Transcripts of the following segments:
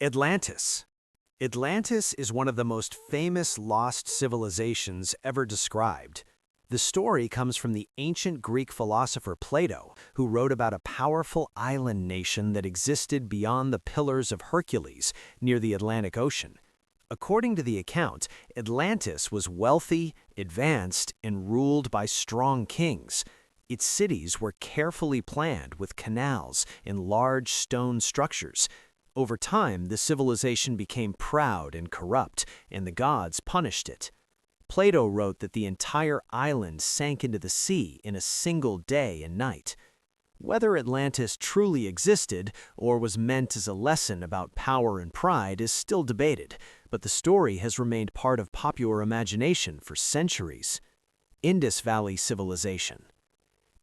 Atlantis. Atlantis is one of the most famous lost civilizations ever described. The story comes from the ancient Greek philosopher Plato, who wrote about a powerful island nation that existed beyond the Pillars of Hercules near the Atlantic Ocean. According to the account, Atlantis was wealthy, advanced, and ruled by strong kings. Its cities were carefully planned with canals and large stone structures. Over time, the civilization became proud and corrupt, and the gods punished it. Plato wrote that the entire island sank into the sea in a single day and night. Whether Atlantis truly existed or was meant as a lesson about power and pride is still debated, but the story has remained part of popular imagination for centuries. Indus Valley Civilization.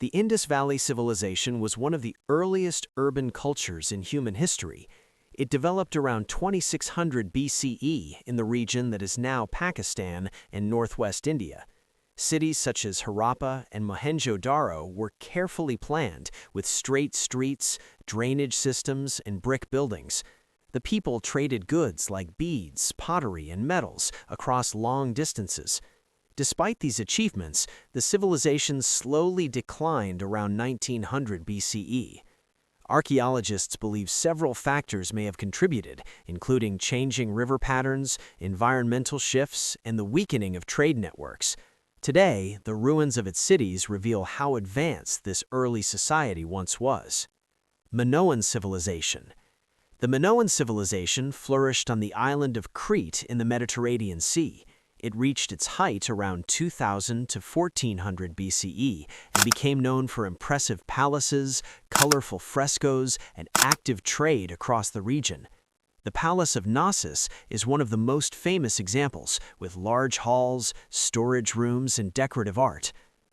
The Indus Valley Civilization was one of the earliest urban cultures in human history. It developed around 2600 BCE in the region that is now Pakistan and northwest India. Cities such as Harappa and Mohenjo-Daro were carefully planned with straight streets, drainage systems, and brick buildings. The people traded goods like beads, pottery, and metals across long distances. Despite these achievements, the civilization slowly declined around 1900 BCE. Archaeologists believe several factors may have contributed, including changing river patterns, environmental shifts, and the weakening of trade networks. Today, the ruins of its cities reveal how advanced this early society once was. Minoan Civilization. The Minoan Civilization flourished on the island of Crete in the Mediterranean Sea. It reached its height around 2000 to 1400 BCE and became known for impressive palaces, colorful frescoes, and active trade across the region. The Palace of Knossos is one of the most famous examples, with large halls, storage rooms, and decorative art.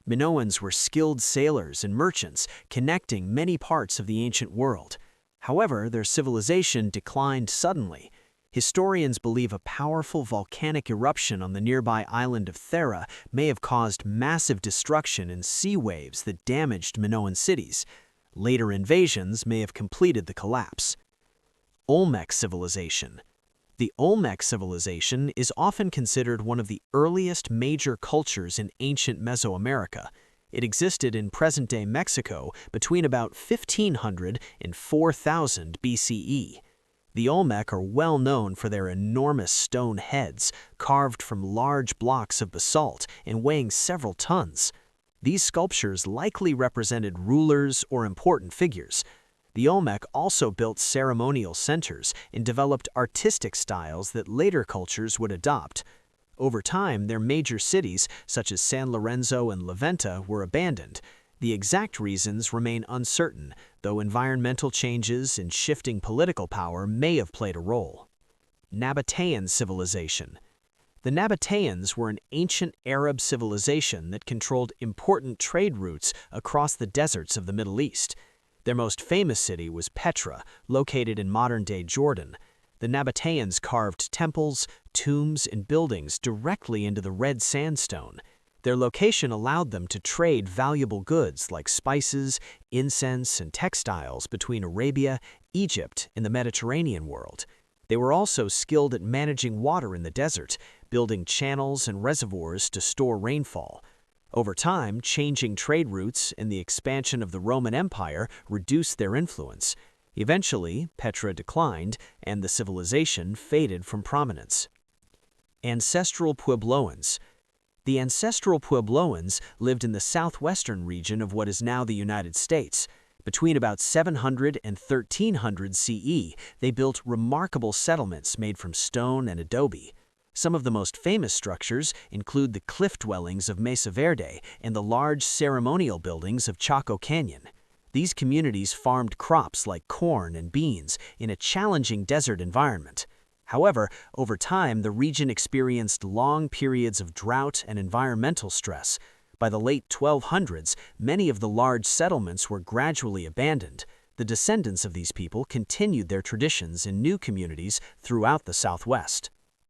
Minoans were skilled sailors and merchants, connecting many parts of the ancient world. However, their civilization declined suddenly. Historians believe a powerful volcanic eruption on the nearby island of Thera may have caused massive destruction and sea waves that damaged Minoan cities. Later invasions may have completed the collapse. Olmec Civilization. The Olmec Civilization is often considered one of the earliest major cultures in ancient Mesoamerica. It existed in present-day Mexico between about 1500 and 4000 BCE. The Olmec are well known for their enormous stone heads, carved from large blocks of basalt and weighing several tons. These sculptures likely represented rulers or important figures. The Olmec also built ceremonial centers and developed artistic styles that later cultures would adopt. Over time, their major cities, such as San Lorenzo and La Venta, were abandoned. The exact reasons remain uncertain, though environmental changes and shifting political power may have played a role. Nabataean Civilization. The Nabataeans were an ancient Arab civilization that controlled important trade routes across the deserts of the Middle East. Their most famous city was Petra, located in modern-day Jordan. The Nabataeans carved temples, tombs, and buildings directly into the red sandstone. Their location allowed them to trade valuable goods like spices, incense, and textiles between Arabia, Egypt, and the Mediterranean world. They were also skilled at managing water in the desert, building channels and reservoirs to store rainfall. Over time, changing trade routes and the expansion of the Roman Empire reduced their influence. Eventually, Petra declined, and the civilization faded from prominence. Ancestral Puebloans. The ancestral Puebloans lived in the southwestern region of what is now the United States. Between about 700 and 1300 CE, they built remarkable settlements made from stone and adobe. Some of the most famous structures include the cliff dwellings of Mesa Verde and the large ceremonial buildings of Chaco Canyon. These communities farmed crops like corn and beans in a challenging desert environment. However, over time, the region experienced long periods of drought and environmental stress. By the late 1200s, many of the large settlements were gradually abandoned. The descendants of these people continued their traditions in new communities throughout the Southwest.